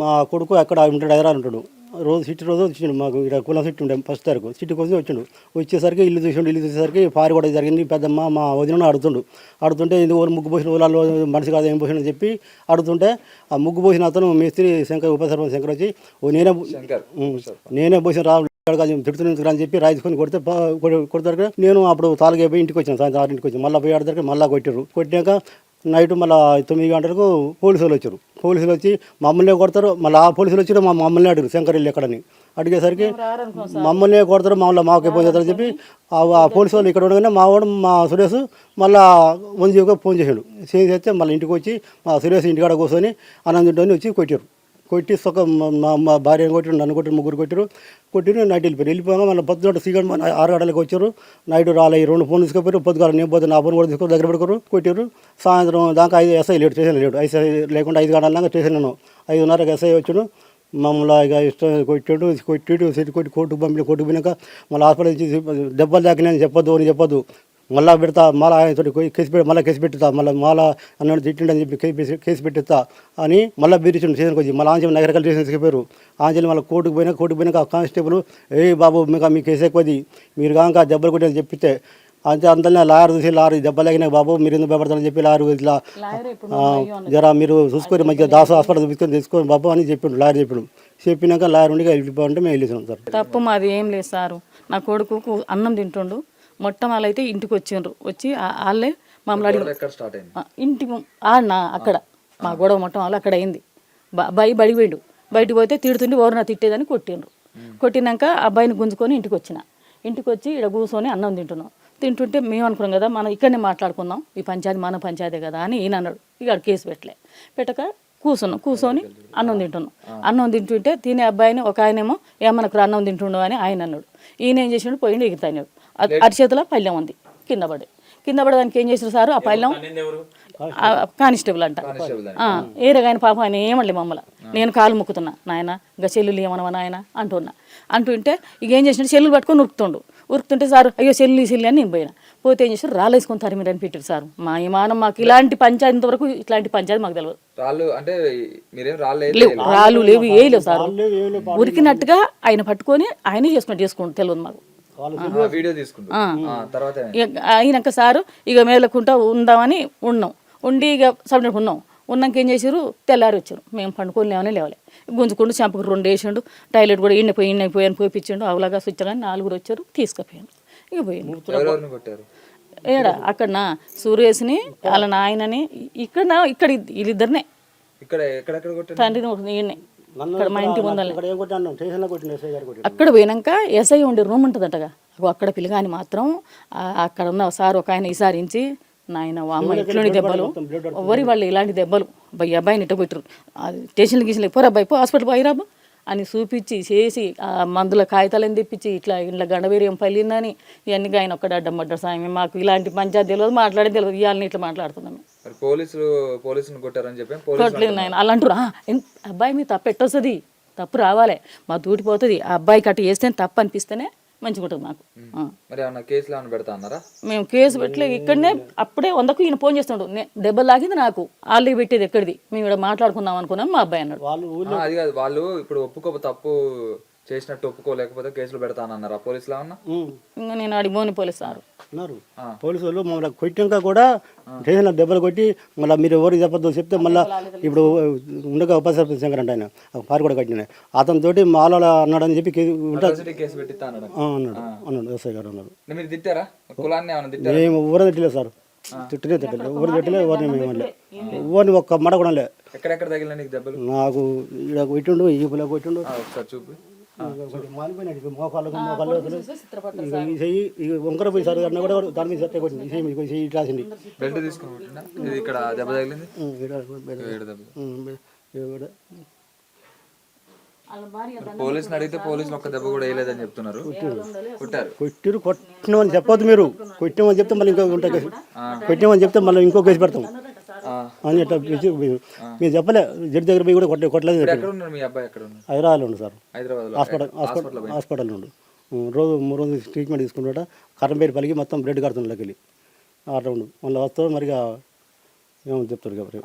మా కొడుకు అక్కడ ఉంటాడు, హైదరాబాద్ ఉంటాడు. రోజు వచ్చిండు మాకు ఇక్కడ కులం సిట్టి ఉండే ఫస్ట్ తారీఖు సిట్టి కోసం వచ్చిండు. వచ్చేసరికి ఇల్లు చూసేసరికి పారి కూడా జరిగింది. పెద్దమ్మ మా వదిన అడుగుతుంటే ఇది ఓరు ముగ్గు పోసిన ఊళ్ళలో మనిషి కాదు ఏం పోసిన అని చెప్పి అడుగుతుంటే ఆ ముగ్గు పోసిన అతను మేస్త్రి శంకర్ ఉపసర్పంచ్ శంకర్ వచ్చి నేనే పోసిన రా తిడుతున్నా అని చెప్పి రాయించుకొని కొడతారు. నేను అప్పుడు తాలూకా ఇంటికి వచ్చాను, సాయంత్రం 6 వచ్చాను. మళ్ళీ పోయి ఆడతారు, మళ్ళీ కొట్టాక నైట్ మళ్ళీ 9 గంటలకు పోలీసులు వచ్చారు. పోలీసులు వచ్చి మమ్మల్ని కొడతారు. మళ్ళీ ఆ పోలీసులు వచ్చి మమ్మల్ని అడిగారు శంకర్ ఇల్లు ఎక్కడని. అడిగేసరికి మమ్మల్ని కొడతారు, మాకు ఫోన్ చేస్తారని చెప్పి ఆ పోలీసు వాళ్ళు ఇక్కడ ఉండగానే మా సురేష్ మళ్ళీ 1 ఫోన్ చేస్తే మళ్ళీ ఇంటికి వచ్చి మా సురేష్ ఇంటికాడ కూర్చొని అన్నం వచ్చి కొట్టి మా భార్యను కొట్టారు, నన్ను కొట్టారు, ముగ్గురు కొట్టిరు. నైట్ వెళ్ళిపోయాక మళ్ళీ పొద్దున సీగండి 6 గంటలకు వచ్చారు. నైట్ రాలే 2 ఫోన్ తీసుకుపోయారు. పొద్దుగాల నేను పోతే నా ఫోన్ కూడా తీసుకొని దగ్గర పెట్టుకోరు కొట్టారు. సాయంత్రం దాకా 5 ఎస్ఐ లేడు, స్టేషన్ లేడు. ఎస్ఐ లేకుండా 5 గంటల దాకా స్టేషన్ 5:30కి ఎస్ఐ వచ్చాడు. మమ్మల్ని ఇక ఇష్టం కొట్టి కోర్టుకు పోయినాక మళ్ళీ హాస్పిటల్ ఇచ్చి దెబ్బలు తాకినాయని చెప్పొద్దు మళ్ళీ పెడతా, మళ్ళీ ఆయనతో కేసు పెట్టుతా, మళ్ళీ అన్నాడు తిట్టిండని చెప్పి కేసు పెట్టిస్తా అని మళ్ళీ బీరించండి స్టేషన్కి వచ్చి మళ్ళీ ఆంజలి నగరకల్ స్టేషన్ తీసుకుపోయారు. ఆంజలి మళ్ళీ కోర్టుకు పోయినాక ఆ కానిస్టేబుల్ బాబు మీ కేసు ఎక్కువది, మీరు కాక దెబ్బలు కొట్టేది చెప్పితే అంతనే లాయర్ చూసి దెబ్బలు అయినా బాబు మీరు ఎందుకు భయపడతారని చెప్పి లాయర్ ఇట్లా జరా మీరు చూసుకొని మంచిగా దాసు హాస్పిటల్ తీసుకొని బాబు అని చెప్పిండు. లాయర్ చెప్పినాక లాయర్ ఉండి వెళ్ళిపోంటే మేము వెళ్ళేసాం సార్. తప్పు మాది ఏం లేదు సారు. నా కొడుకు అన్నం తింటుండు. మొట్టమొదలు అయితే ఇంటికి వచ్చిండ్రు. వచ్చి వాళ్ళే మమ్మల్ని ఇంటికి ఆడినా అక్కడ మా గొడవ మొట్టమొదలు అక్కడ అయింది. అబ్బాయి బడికి పోయిండు. బయటకు పోతే తిడుతుండి ఎవరు నా తిట్టేదని కొట్టిండ్రు. కొట్టినాక అబ్బాయిని గుంజుకొని ఇంటికి వచ్చి ఇక్కడ కూర్చొని అన్నం తింటుంటే మేము అనుకున్నాం కదా మనం ఇక్కడనే మాట్లాడుకుందాం, ఈ పంచాయతీ మన పంచాయతీ కదా అని ఈయన అన్నాడు. ఇక కేసు పెట్టక కూర్చొని అన్నం తింటుంటే తినే అబ్బాయిని ఒక ఆయనేమో ఏమనకు అన్నం తింటుండు అని ఆయన అన్నాడు. ఈయన ఏం చేసిండు, పోయిండు ఎగుతాడు. అరిచేతిలో పళ్ళెం ఉంది, కింద పడడానికి ఏం చేసారు సారు, ఆ పళ్ళెం కానిస్టేబుల్ అంట ఏరగాయన పాపం ఆయన ఏమండి మమ్మల్ని. నేను కాలు ముక్కుతున్నా, నాయన ఇంకా చెల్లులు ఏమనవా నాయన అంటుంటే ఇక ఏం చేసినట్టు చెల్లులు పట్టుకొని ఉరుకుతుంటే సార్ అయ్యో చెల్లి అని నేను పోతే ఏం చేశారు, రాళ్ళేసుకొని తరిమిరు అని పెట్టారు సార్. మా ఇమానం మాకు ఇలాంటి పంచాయతీ ఇంతవరకు ఇట్లాంటి పంచాయతీ మాకు తెలియదు. రాళ్ళు లేవు ఏ లేవు సార్. ఉరికినట్టుగా ఆయన పట్టుకొని ఆయనే చేసుకుంటూ తెలియదు మాకు. అయినాక సారు ఇక మేలకుంటా ఉందామని ఉండి ఇక సబ్జెక్ట్ ఉన్నాక ఏం చేసారు, తెల్లారి వచ్చారు. మేము పండుకొని లేవలే గుంజుకుంటూ చెంపకు 2 వేసిండు. టాయిలెట్ కూడా ఇన్నపోయాను పోయిపించాడు. అవలాగా స్విచ్చాలని 4 వచ్చారు, తీసుకుపోయాను. ఇక పోయాను ఏడా అక్కడ సురేష్ని వాళ్ళ నాయనని ఇక్కడ వీళ్ళిద్దరినే తండ్రిని ఈయన్నే ఇక్కడ మా ఇంటి ముందర. అక్కడ పోయినాక ఎస్ఐ ఉండే రూమ్ ఉంటుందంటగా, అక్కడ పిల్లగాని మాత్రం అక్కడ ఉన్న సార్ ఒక ఆయన విసారించి నాయన అమ్మ ఇట్లోని దెబ్బలు ఎవరి వాళ్ళు ఇలాంటి దెబ్బలు అబ్బాయిని ఇట్ట పెట్టరు స్టేషన్లు గీసిన పోరు అబ్బాయి హాస్పిటల్ పోయిరాబు అని చూపించి చేసి ఆ మందుల కాగితాలను తెప్పించి ఇట్లా గండవేరియం పల్లిందని ఇవన్నీ ఆయన ఒక్కడ అడ్డం పడ్డారు. సాయం మాకు ఇలాంటి పంచాయతీ తెలియదు, మాట్లాడేది తెలియదు. ఇవాళని ఇట్లా మాట్లాడుతున్నాము. కొట్టలేదు నాయన అలా అంటారు. అబ్బాయి మీ తప్పు ఎట్టొస్తుంది, తప్పు రావాలి, మా దూటిపోతుంది. ఆ అబ్బాయికి అట్ట చేస్తే తప్పు అనిపిస్తేనే మంచిగా ఉంటుంది మాకు. మేము కేసు పెట్టలేదు. ఇక్కడనే అప్పుడే 100కు ఈయన ఫోన్ చేస్తున్నాడు. దెబ్బలు తాకింది నాకు, ఆల్రెడీ పెట్టేది ఎక్కడిది, మేము ఇక్కడ మాట్లాడుకుందాం అనుకున్నాం. మా అబ్బాయి అన్నాడు వాళ్ళు ఇప్పుడు తప్పు చేసినట్టు ఒప్పుకోలేకపోతే కేసులు పెడతానన్నారా పోలీసులు? ఇంకా నేను అడిగిపోని పోలీసు సార్ పోలీసు వాళ్ళు మమ్మల్ని కొట్టాక కూడా స్టేషన్లో దెబ్బలు కొట్టి మళ్ళీ మీరు ఎవరికి చెప్పొద్దు చెప్తే మళ్ళీ ఇప్పుడు ఉండగా ఉపసర్పంచ్ శంకర్ అంటే ఆయన పారి కూడా కట్టిన అతనితో మాలో అన్నాడని చెప్పి అన్నాడు ఎస్ఐ గారు అన్నారు. మేము ఎవరు తిట్టలేదు సార్, తిట్టలేదు ఎవరు తిట్టలేదు, ఎవరిని ఒక్క మడ కూడా లే. నాకు కొట్టిండు, ఈ పిల్ల కొట్టిండు, వంకర పోయి సార్ అన్న కూడా దాని మీద సెట్ కొట్టింది, రాసింది. పోలీసుని అడిగితే పోలీసులు ఒక్క దెబ్బ కూడా వేయలేదని చెప్తున్నారు. కొట్టిరు కొట్టినామని చెప్పొద్దు, మీరు కొట్టినామని చెప్తే మళ్ళీ ఇంకో ఉంటా కేసు, కొట్టినామని చెప్తే మళ్ళీ ఇంకో కేసు పెడతాం అని అట్లా మీరు చెప్పలే. జడ్జి దగ్గర పోయి కూడా కొట్టలేదు. హైదరాబాద్లో ఉండు సార్, హాస్పిటల్ ఉండు. రోజు 3 రోజులు ట్రీట్మెంట్ తీసుకుంటాడ. కర్రంపేట పలికి మొత్తం బ్లడ్ కడుతుండకి వెళ్ళి అట్లా ఉండు. మళ్ళీ వస్తాడు మరిగా ఏమో చెప్తాడు కాబట్టి.